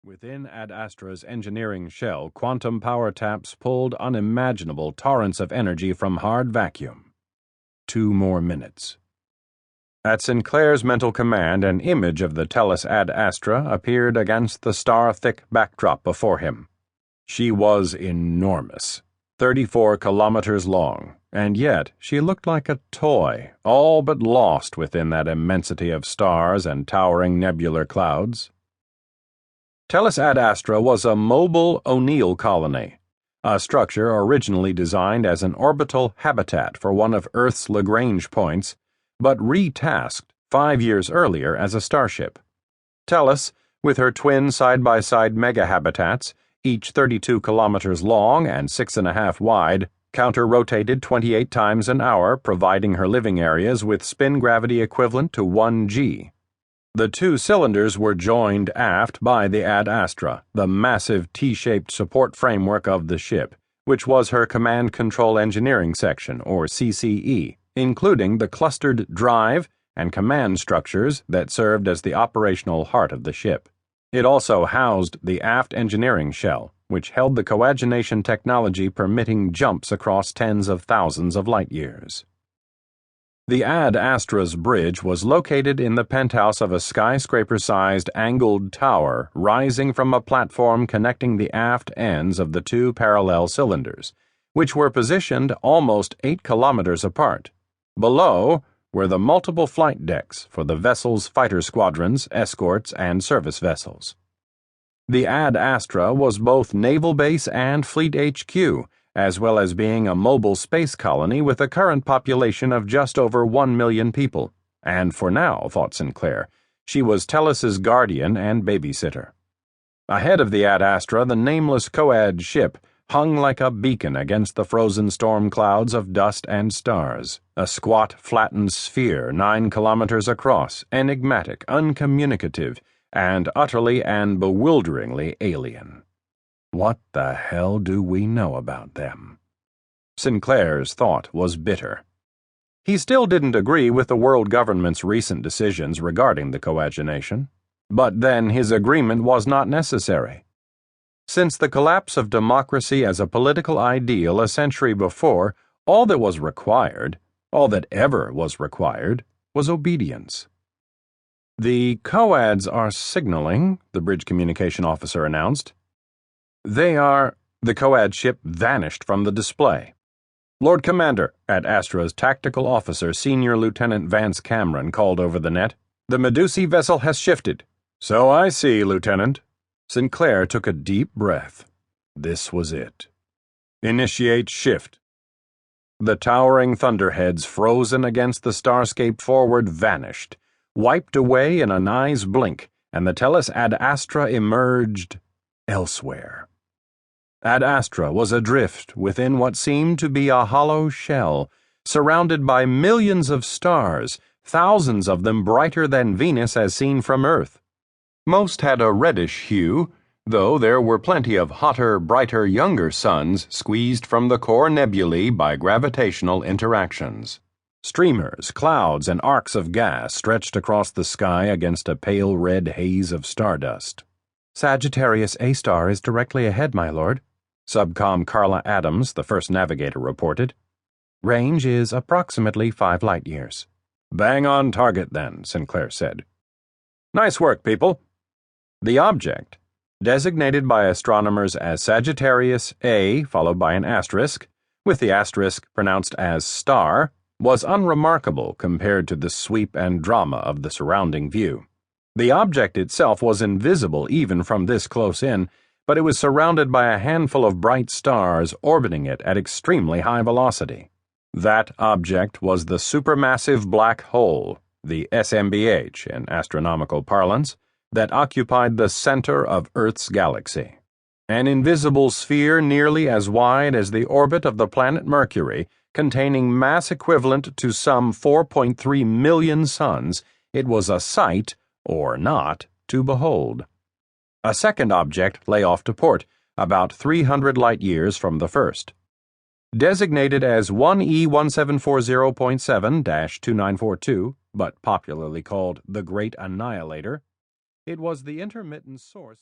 Within Ad Astra's engineering shell, quantum power taps pulled unimaginable torrents of energy from hard vacuum. 2 more minutes. At Sinclair's mental command, an image of the Tellus Ad Astra appeared against the star-thick backdrop before him. She was enormous, 34 kilometers long, and yet she looked like a toy, all but lost within that immensity of stars and towering nebular clouds. Tellus Ad Astra was a mobile O'Neill colony, a structure originally designed as an orbital habitat for one of Earth's Lagrange points, but retasked 5 years earlier as a starship. Tellus, with her twin side-by-side megahabitats, each 32 kilometers long and 6.5 wide, counter-rotated 28 times an hour, providing her living areas with spin gravity equivalent to 1 g. The 2 cylinders were joined aft by the Ad Astra, the massive T-shaped support framework of the ship, which was her Command Control Engineering Section, or CCE, including the clustered drive and command structures that served as the operational heart of the ship. It also housed the aft engineering shell, which held the coagination technology permitting jumps across tens of thousands of light years. The Ad Astra's bridge was located in the penthouse of a skyscraper-sized angled tower rising from a platform connecting the aft ends of the 2 parallel cylinders, which were positioned almost 8 kilometers apart. Below were the multiple flight decks for the vessel's fighter squadrons, escorts, and service vessels. The Ad Astra was both naval base and fleet HQ, as well as being a mobile space colony with a current population of just over 1 million people, and for now, thought Sinclair, she was Tellus's guardian and babysitter. Ahead of the Ad Astra, the nameless Coad ship hung like a beacon against the frozen storm clouds of dust and stars, a squat, flattened sphere 9 kilometers across, enigmatic, uncommunicative, and utterly and bewilderingly alien. What the hell do we know about them? Sinclair's thought was bitter. He still didn't agree with the world government's recent decisions regarding the coagination, but then his agreement was not necessary. Since the collapse of democracy as a political ideal a century before, all that was required, all that ever was required, was obedience. "The Coads are signaling," the bridge communication officer announced. "They are—" The Coad ship vanished from the display. "Lord Commander," Ad Astra's tactical officer, Senior Lieutenant Vance Cameron, called over the net, "the Medusi vessel has shifted." "So I see, Lieutenant." Sinclair took a deep breath. This was it. "Initiate shift." The towering thunderheads frozen against the Starscape forward vanished, wiped away in an eye's blink, and the Tellus Ad Astra emerged elsewhere. Ad Astra was adrift within what seemed to be a hollow shell, surrounded by millions of stars, thousands of them brighter than Venus as seen from Earth. Most had a reddish hue, though there were plenty of hotter, brighter, younger suns squeezed from the core nebulae by gravitational interactions. Streamers, clouds, and arcs of gas stretched across the sky against a pale red haze of stardust. "Sagittarius A star is directly ahead, my lord," Subcom Carla Adams, the first navigator, reported. "Range is approximately 5 light years." "Bang on target, then," Sinclair said. "Nice work, people." The object, designated by astronomers as Sagittarius A followed by an asterisk, with the asterisk pronounced as star, was unremarkable compared to the sweep and drama of the surrounding view. The object itself was invisible even from this close in, but it was surrounded by a handful of bright stars orbiting it at extremely high velocity. That object was the supermassive black hole, the SMBH in astronomical parlance, that occupied the center of Earth's galaxy. An invisible sphere nearly as wide as the orbit of the planet Mercury, containing mass equivalent to some 4.3 million suns, it was a sight, or not, to behold. A second object lay off to port, about 300 light years from the first. Designated as 1E1740.7-2942, but popularly called the Great Annihilator, it was the intermittent source of